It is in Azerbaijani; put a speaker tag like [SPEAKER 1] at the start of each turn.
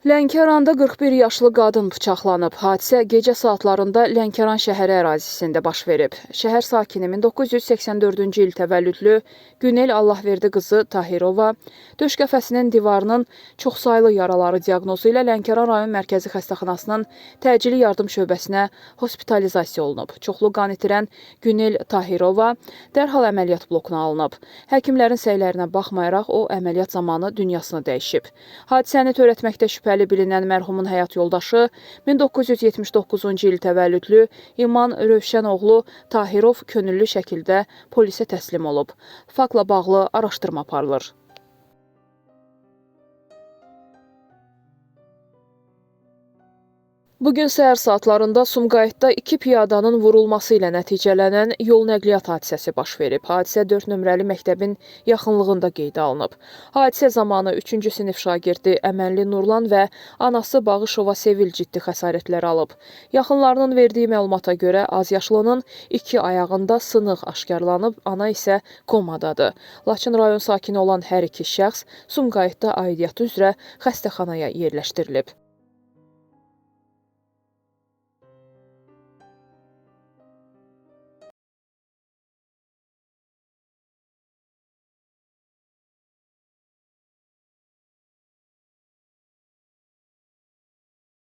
[SPEAKER 1] Lənkəranda 41 yaşlı qadın bıçaqlanıb. Hadisə gecə saatlarında Lənkəran şəhəri ərazisində baş verib. Şəhər sakini 1984-cü il təvəllüdlü Günel Allahverdi qızı Tahirova döş qəfəsinin divarının çoxsaylı yaraları diaqnozu ilə Lənkəran rayon mərkəzi xəstəxanasının təcili yardım şöbəsinə hospitalizasiya olunub. Çoxlu qan itirən Günel Tahirova dərhal əməliyyat blokuna alınıb. Həkimlərin səylərinə baxmayaraq o əməliyyat zamanı dünyasını dəyişib. Hadisəni törətməkdə şübhəli bilinən mərhumun həyat yoldaşı 1979-cu il təvəllüdlü İman Rövşənoğlu Tahirov könüllü şəkildə polisə təslim olub. Faktla bağlı araşdırma aparılır. Bugün səhər saatlarında Sumqayıtda iki piyadanın vurulması ilə nəticələnən yol nəqliyyat hadisəsi baş verib. Hadisə 4 nömrəli məktəbin yaxınlığında qeydə alınıb. Hadisə zamanı 3-cü sinif şagirdi Əmənli Nurlan və anası Bağışova Sevil ciddi xəsarətlər alıb. Yaxınlarının verdiyi məlumata görə azyaşlının iki ayağında sınıq aşkarlanıb, ana isə komadadır. Laçın rayon sakini olan hər iki şəxs Sumqayıtda aidiyyatı üzrə xəstəxanaya yerləşdirilib.